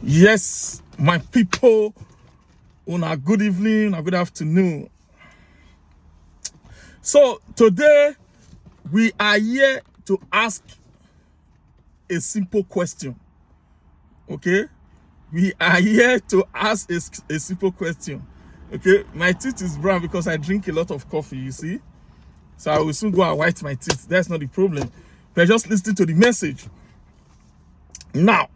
Yes, my people, on a good evening, a good afternoon. So today we are here to ask a simple question. Okay, we are here to ask a simple question. Okay, my teeth is brown because I drink a lot of coffee, you see. So I will soon go and white my teeth. That's not the problem. But just listen to the message. Now,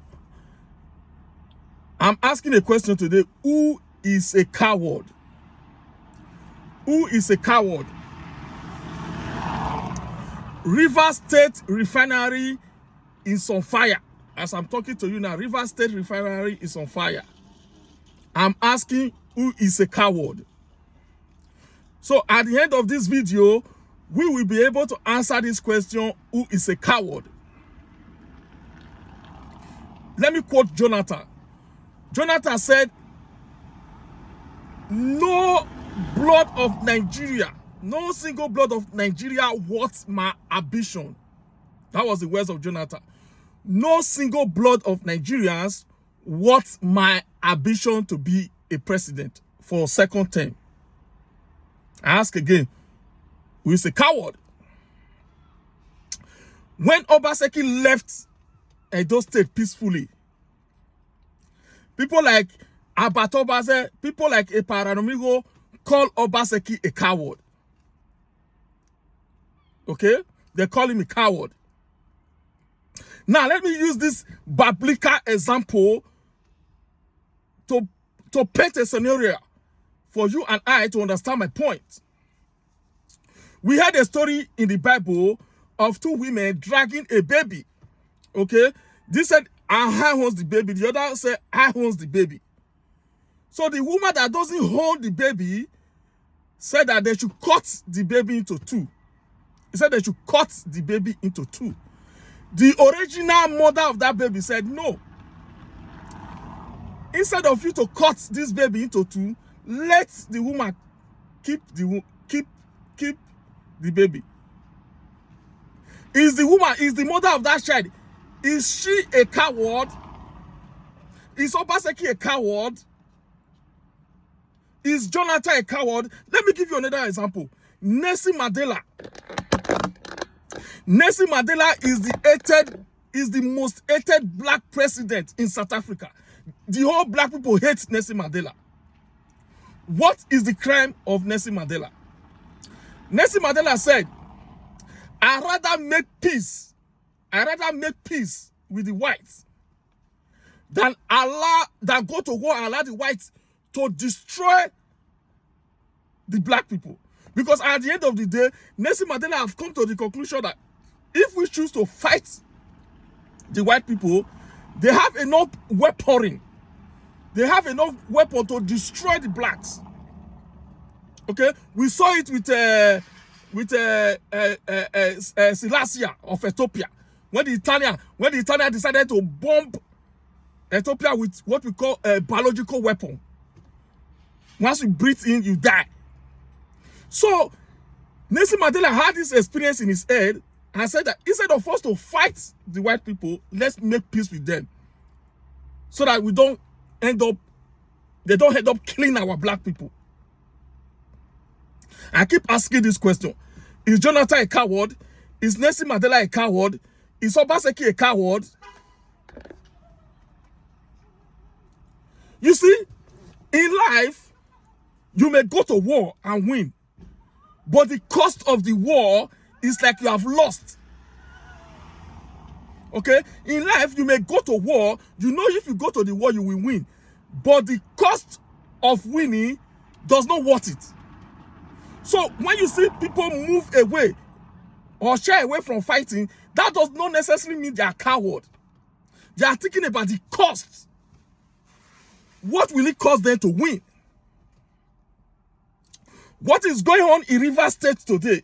I'm asking a question today. Who is a coward? Who is a coward? River State Refinery is on fire. As I'm talking to you now, River State Refinery is on fire. I'm asking, who is a coward? So at the end of this video, we will be able to answer this question, who is a coward? Let me quote Jonathan. Jonathan said, no blood of Nigeria, no single blood of Nigeria worth my ambition. That was the words of Jonathan. No single blood of Nigerians worth my ambition to be a president for a second term. I ask again, who is a coward? When Obaseki left Edo State peacefully, people like Abat Obase, people like Eparanomigo call Obaseki a coward. Okay? They call him a coward. Now, let me use this biblical example to paint a scenario for you and I to understand my point. We had a story in the Bible of two women dragging a baby. Okay? This said, I owns the baby. The other said, I owns the baby. So the woman that doesn't hold the baby said that they should cut the baby into two. He said they should cut the baby into two. The original mother of that baby said, no. Instead of you to cut this baby into two, let the woman keep the baby. Is the mother of that child, is she a coward? Is Obaseki a coward? Is Jonathan a coward? Let me give you another example. Nelson Mandela. Nelson Mandela is the most hated black president in South Africa. The whole black people hate Nelson Mandela. What is the crime of Nelson Mandela? Nelson Mandela said, I'd rather make peace with the whites than go to war and allow the whites to destroy the black people. Because at the end of the day, Nelson Mandela have come to the conclusion that if we choose to fight the white people, they have enough weaponry. They have enough weapon to destroy the blacks. Okay, we saw it with Selassie of Ethiopia when the Italian decided to bomb Ethiopia with what we call a biological weapon. Once you breathe in, you die. So Nelson Mandela had this experience in his head and said that instead of us to fight the white people, let's make peace with them, so that they don't end up killing our black people. I keep asking this question. Is Jonathan a coward? Is Nelson Mandela a coward? Is Obaseki a coward? You see, in life, you may go to war and win, but the cost of the war is like you have lost. Okay? In life, you may go to war. You know if you go to the war, you will win. But the cost of winning does not worth it. So when you see people move away or shy away from fighting, that does not necessarily mean they are coward. They are thinking about the cost. What will it cost them to win? What is going on in River State today?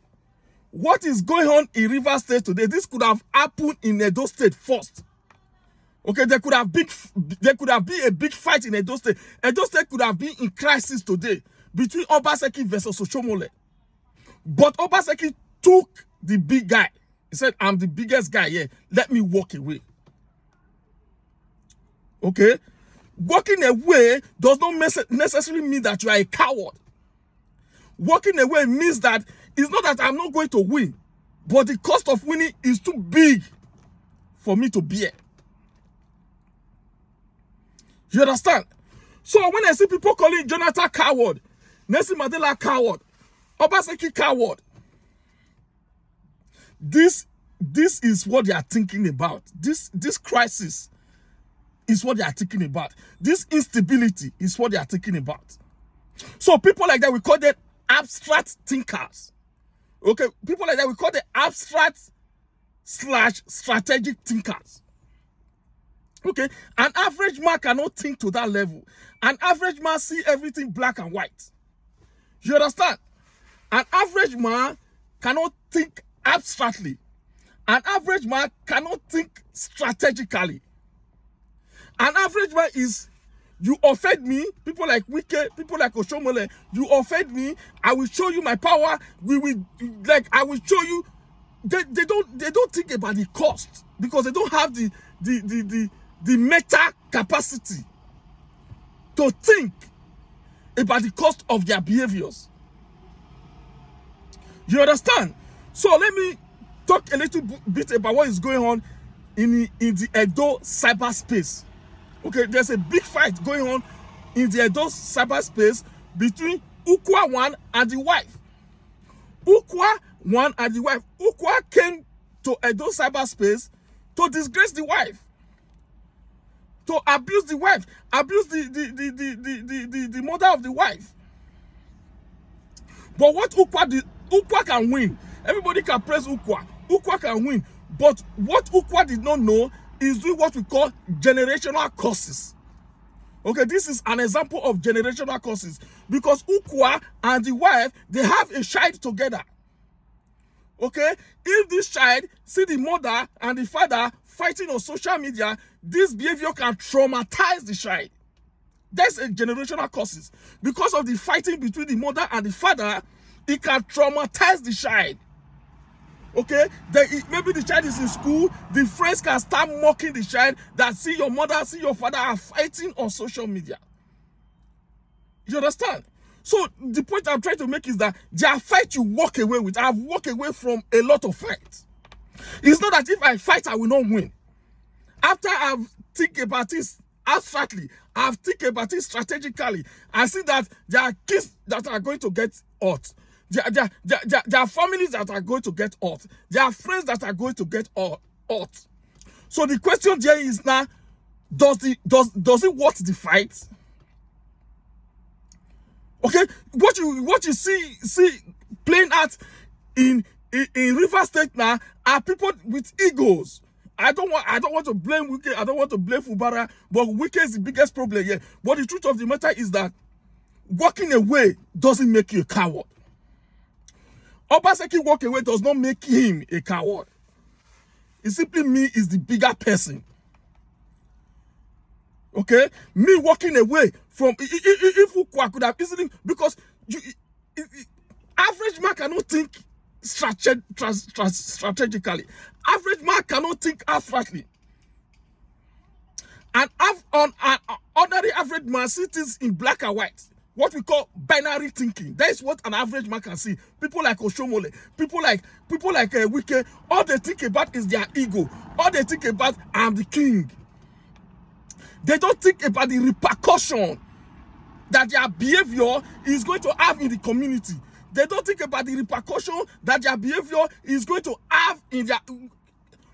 What is going on in River State today? This could have happened in Edo State first. Okay, there could have been a big fight in Edo State. Edo State could have been in crisis today between Obaseki versus Oshomole. But Obaseki took the big guy. He said, I'm the biggest guy here. Let me walk away. Okay? Walking away does not necessarily mean that you are a coward. Walking away means that it's not that I'm not going to win, but the cost of winning is too big for me to bear. You understand? So when I see people calling Jonathan coward, Nelson Mandela coward, Obaseki coward, this is what they are thinking about. This crisis is what they are thinking about. This instability is what they are thinking about. So people like that, we call them abstract thinkers. Okay, people like that, we call them abstract/strategic thinkers. Okay, an average man cannot think to that level. An average man see everything black and white. You understand? An average man cannot think abstractly. An average man cannot think strategically. An average man is, you offend me, people like Wike, people like Oshomole, you offend me, I will show you my power, I will show you. They don't think about the cost, because they don't have the meta capacity to think about the cost of their behaviors. You understand? So let me talk a little bit about what is going on in the Edo cyberspace. Okay, there's a big fight going on in the Edo cyberspace between Ukwa1 and the wife. Ukwa1 and the wife. Ukwa came to Edo cyberspace to disgrace the wife, to abuse the wife, abuse the mother of the wife. But what Ukwa did, Ukwa can win. Everybody can praise Ukwa. Ukwa can win. But what Ukwa did not know is doing what we call generational curses. Okay, this is an example of generational curses, because Ukwa and the wife, they have a child together. Okay, if this child see the mother and the father fighting on social media, this behavior can traumatize the child. That's a generational curses. Because of the fighting between the mother and the father, it can traumatize the child. Okay, maybe the child is in school, the friends can start mocking the child that see your mother, see your father are fighting on social media. You understand? So the point I'm trying to make is that there are fights you walk away with. I've walked away from a lot of fights. It's not that if I fight, I will not win. After I've think about this abstractly, I've think about it strategically, I see that there are kids that are going to get hurt. There are families that are going to get hurt. There are friends that are going to get hurt. So the question there is now, does it worth the fight? Okay, what you see playing out in River State now are people with egos. I don't want to blame Wike, I don't want to blame Fubara, but Wike is the biggest problem here. But the truth of the matter is that walking away doesn't make you a coward. Obaseki walk away does not make him a coward. It simply means he's the bigger person. Okay, me walking away from, if Ukwa could have easily, because average man cannot think strategically. Average man cannot think abstractly. And ordinary average man sees things in black and white. What we call binary thinking. That is what an average man can see. People like Oshomole, people like Wike, all they think about is their ego. All they think about, I'm the king. They don't think about the repercussion that their behavior is going to have in the community. They don't think about the repercussion that their behavior is going to have in their...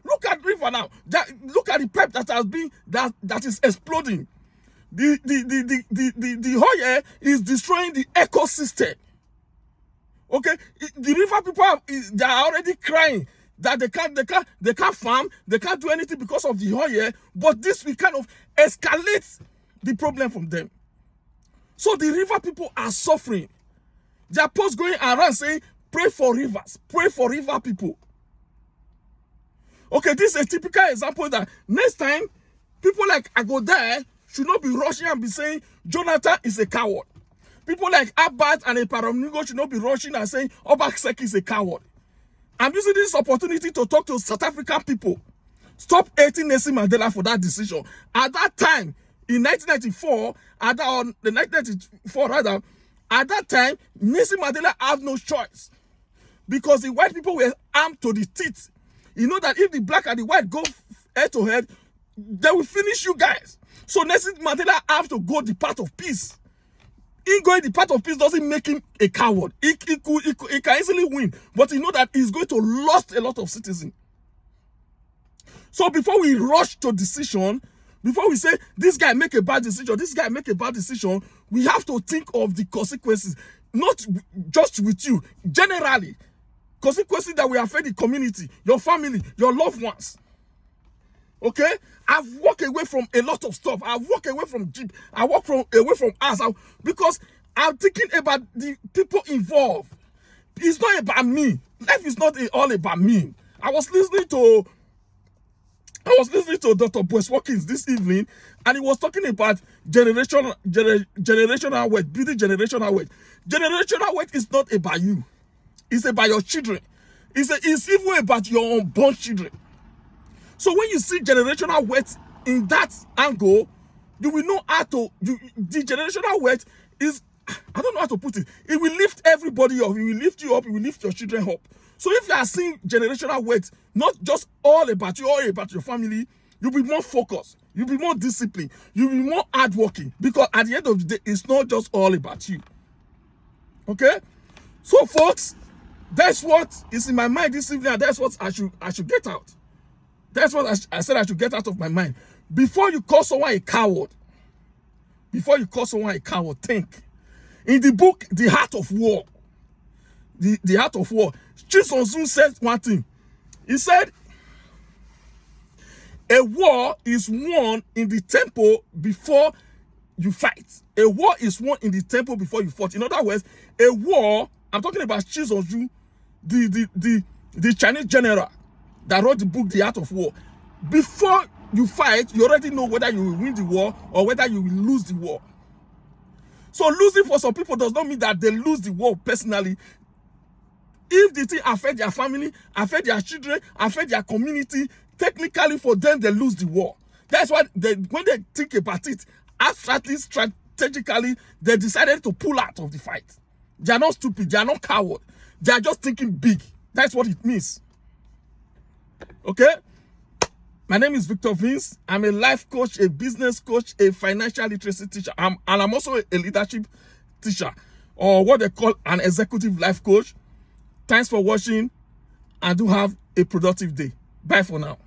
Look at River now. Look at the pipe that has been, that is exploding. The oil is destroying the ecosystem. Okay, the river people they are already crying that they can't farm, they can't do anything because of the oil. But this will kind of escalate the problem from them. So the river people are suffering. There are posts going around saying, "Pray for rivers, pray for river people." Okay, this is a typical example that next time people like Agodai should not be rushing and be saying Jonathan is a coward. People like Abad and Eparamnigo should not be rushing and saying Obaseki is a coward. I'm using this opportunity to talk to South African people. Stop hating Nelson Mandela for that decision. At that time, in 1994, the 1994 rather, at that time, Nelson Mandela had no choice because the white people were armed to the teeth. You know that if the black and the white go head to head, they will finish you guys. So Nelson Mandela have to go the path of peace. Him going the path of peace doesn't make him a coward. He can easily win, but you know that he's going to lose a lot of citizens. So before we rush to decision, before we say this guy make a bad decision, this guy make a bad decision, we have to think of the consequences, not just with you, generally. Consequences that will affect the community, your family, your loved ones. Okay? I've walked away from a lot of stuff. I've walked away from Jeep. I walked away from us because I'm thinking about the people involved. It's not about me. Life is not all about me. I was listening to Dr. Boyce Watkins this evening, and he was talking about generational wealth, building generational wealth. Generational wealth is not about you. It's about your children. It's even about your unborn children. So when you see generational wealth in that angle, you will know how to, the generational wealth is, I don't know how to put it. It will lift everybody up. It will lift you up. It will lift your children up. So if you are seeing generational wealth, not just all about you, all about your family, you'll be more focused. You'll be more disciplined. You'll be more hardworking. Because at the end of the day, it's not just all about you. Okay? So folks, that's what is in my mind this evening, and that's what I should get out. That's what I said I should get out of my mind. Before you call someone a coward, think. In the book, The Heart of War, the Heart of War, Chin Sun Tzu said one thing. He said, a war is won in the temple before you fight. A war is won in the temple before you fight. In other words, a war, I'm talking about Chin Sun Tzu, the Chinese general that wrote the book, The Art of War. Before you fight, you already know whether you will win the war or whether you will lose the war. So losing for some people does not mean that they lose the war personally. If the thing affect their family, affect their children, affect their community, technically for them, they lose the war. That's why when they think about it, abstractly, strategically, they decided to pull out of the fight. They are not stupid. They are not coward. They are just thinking big. That's what it means. Okay? My name is Victor Vince. I'm a life coach, a business coach, a financial literacy teacher. And I'm also a leadership teacher, or what they call an executive life coach. Thanks for watching, and do have a productive day. Bye for now.